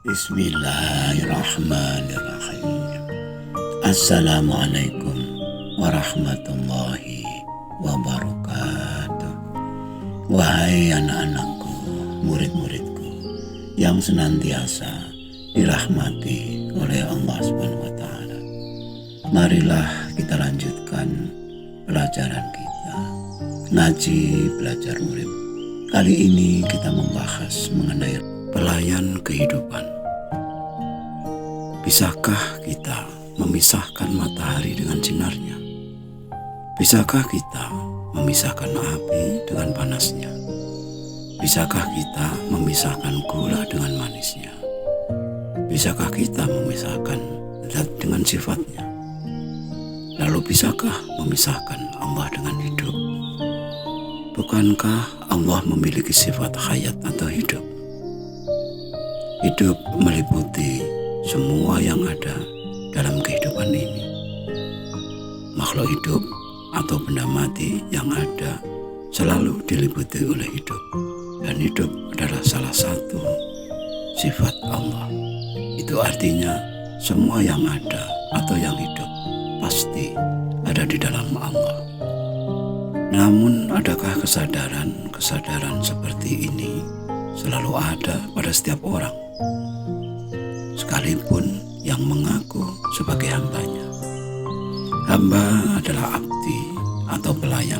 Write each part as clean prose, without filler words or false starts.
Bismillahirrahmanirrahim. Assalamualaikum warahmatullahi wabarakatuh. Wahai anak-anakku, murid-muridku yang senantiasa dirahmati oleh Allah SWT. Marilah kita lanjutkan pelajaran kita, ngaji belajar murid. Kali ini kita membahas mengenai pelayan kehidupan. Bisakah kita memisahkan matahari dengan sinarnya? Bisakah kita memisahkan api dengan panasnya? Bisakah kita memisahkan gula dengan manisnya? Bisakah kita memisahkan zat dengan sifatnya? Lalu bisakah memisahkan Allah dengan hidup? Bukankah Allah memiliki sifat hayat atau hidup? Hidup meliputi semua yang ada dalam kehidupan ini. Makhluk hidup atau benda mati yang ada selalu diliputi oleh hidup. Dan hidup adalah salah satu sifat Allah. Itu artinya semua yang ada atau yang hidup pasti ada di dalam Allah. Namun adakah kesadaran seperti ini selalu ada pada setiap orang? Sekalipun yang mengaku sebagai hambanya. Hamba adalah abdi atau pelayan.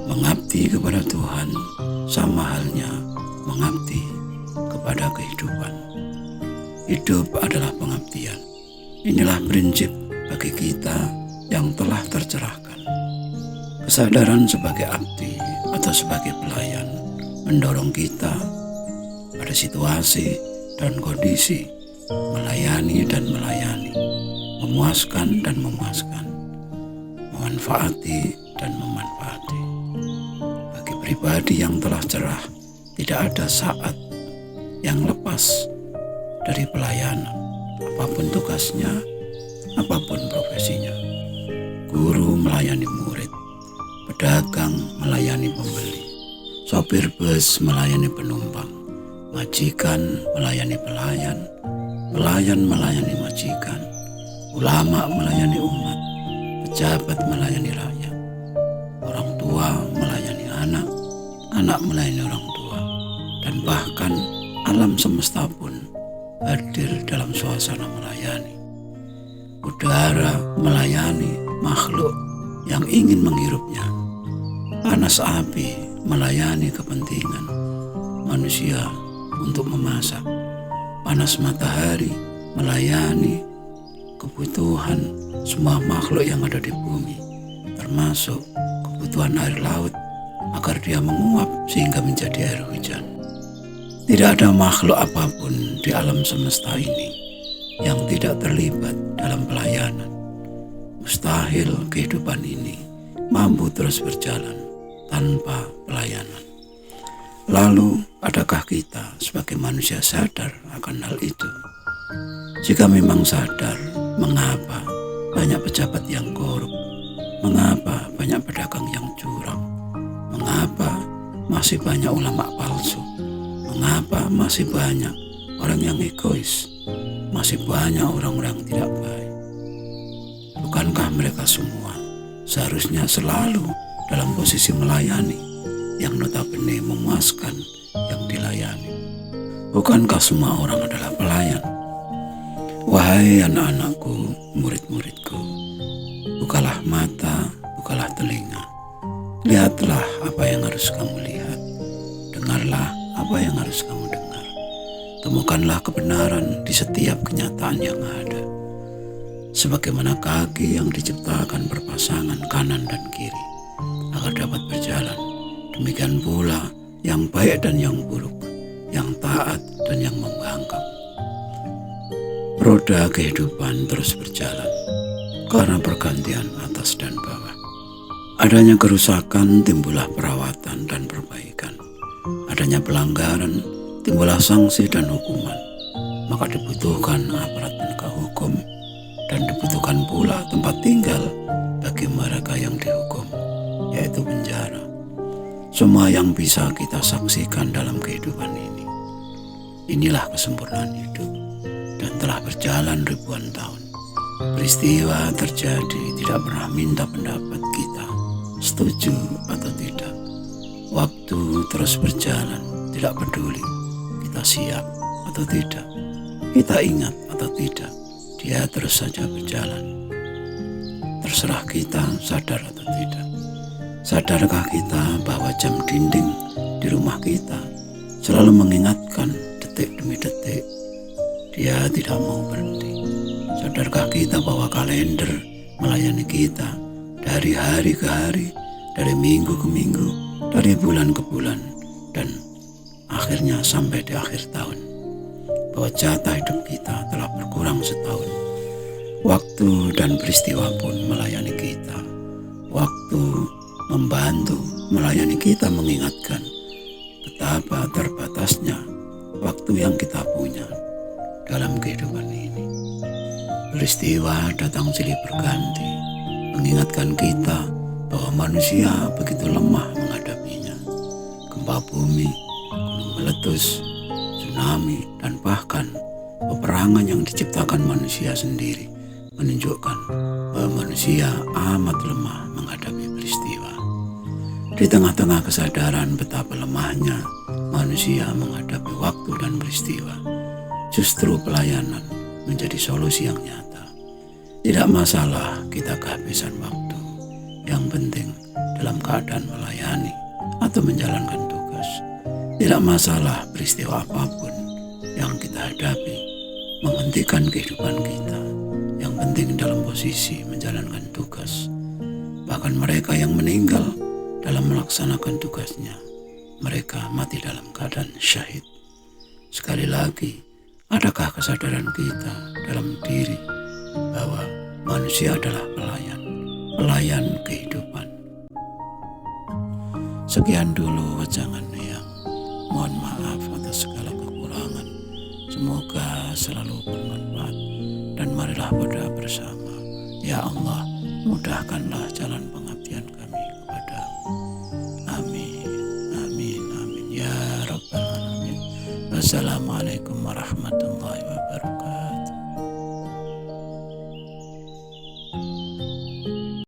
Mengabdi kepada Tuhan sama halnya mengabdi kepada kehidupan. Hidup adalah pengabdian. Inilah prinsip bagi kita yang telah tercerahkan. Kesadaran sebagai abdi atau sebagai pelayan mendorong kita pada situasi dan kondisi melayani dan melayani, memuaskan dan memuaskan, memanfaati dan memanfaati. Bagi pribadi yang telah cerah, tidak ada saat yang lepas dari pelayanan, apapun tugasnya, apapun profesinya. Guru melayani murid, pedagang melayani pembeli, sopir bus melayani penumpang, majikan melayani pelayan, pelayan melayani majikan, ulama melayani umat, pejabat melayani rakyat, orang tua melayani anak, anak melayani orang tua, dan bahkan alam semesta pun hadir dalam suasana melayani. Udara melayani makhluk yang ingin menghirupnya. Panas api melayani kepentingan manusia untuk memasak. Panas matahari melayani kebutuhan semua makhluk yang ada di bumi, termasuk kebutuhan air laut agar dia menguap sehingga menjadi air hujan. Tidak ada makhluk apapun di alam semesta ini yang tidak terlibat dalam pelayanan. Mustahil kehidupan ini mampu terus berjalan tanpa pelayanan. Lalu, adakah kita sebagai manusia sadar akan hal itu? Jika memang sadar, mengapa banyak pejabat yang korup? Mengapa banyak pedagang yang curang? Mengapa masih banyak ulama palsu? Mengapa masih banyak orang yang egois? Masih banyak orang-orang yang tidak baik? Bukankah mereka semua seharusnya selalu dalam posisi melayani, yang notabene memuaskan yang dilayani? Bukankah semua orang adalah pelayan? Wahai anak-anakku, murid-muridku, bukalah mata, bukalah telinga. Lihatlah apa yang harus kamu lihat. Dengarlah apa yang harus kamu dengar. Temukanlah kebenaran di setiap kenyataan yang ada. Sebagaimana kaki yang diciptakan berpasangan kanan dan kiri agar dapat berjalan, demikian pula yang baik dan yang buruk, yang taat dan yang membangkang. Roda kehidupan terus berjalan karena pergantian atas dan bawah. Adanya kerusakan, timbullah perawatan dan perbaikan. Adanya pelanggaran, timbullah sanksi dan hukuman. Maka dibutuhkan aparat penegak hukum dan dibutuhkan pula tempat tinggal bagi mereka yang dihukum, yaitu penjara. Semua yang bisa kita saksikan dalam kehidupan ini Inilah kesempurnaan hidup dan telah berjalan ribuan tahun. Peristiwa terjadi tidak pernah minta pendapat kita, setuju atau tidak. Waktu terus berjalan, tidak peduli kita siap atau tidak, kita ingat atau tidak, dia terus saja berjalan. Terserah kita sadar atau tidak. Sadarkah kita bahwa jam dinding di rumah kita selalu mengingatkan detik demi detik, dia tidak mau berhenti. Sadarkah kita bahwa kalender melayani kita dari hari ke hari, dari minggu ke minggu, dari bulan ke bulan, dan akhirnya sampai di akhir tahun, bahwa jatah hidup kita telah berkurang setahun. Waktu dan peristiwa pun melayani kita. Waktu membantu melayani kita, mengingatkan betapa terbatasnya waktu yang kita punya dalam kehidupan ini. Peristiwa datang silih berganti, mengingatkan kita bahwa manusia begitu lemah menghadapinya. Gempa bumi, gunung meletus, tsunami, dan bahkan peperangan yang diciptakan manusia sendiri menunjukkan bahwa manusia amat lemah menghadapi peristiwa. Di tengah-tengah kesadaran betapa lemahnya manusia menghadapi waktu dan peristiwa, justru pelayanan menjadi solusi yang nyata. Tidak masalah kita kehabisan waktu, yang penting dalam keadaan melayani atau menjalankan tugas. Tidak masalah peristiwa apapun yang kita hadapi menghentikan kehidupan kita, yang penting dalam posisi menjalankan tugas. Bahkan mereka yang meninggal dalam melaksanakan tugasnya, mereka mati dalam keadaan syahid. Sekali lagi, adakah kesadaran kita dalam diri bahwa manusia adalah pelayan kehidupan? Sekian dulu wejangan yang mohon maaf atas segala kekurangan. Semoga selalu bermanfaat, dan marilah berdoa bersama. Ya Allah, mudahkanlah jalan pengabdian kami kepadamu. Amin, amin, amin, ya Rabbal Alamin. Wassalamualaikum warahmatullahi wabarakatuh.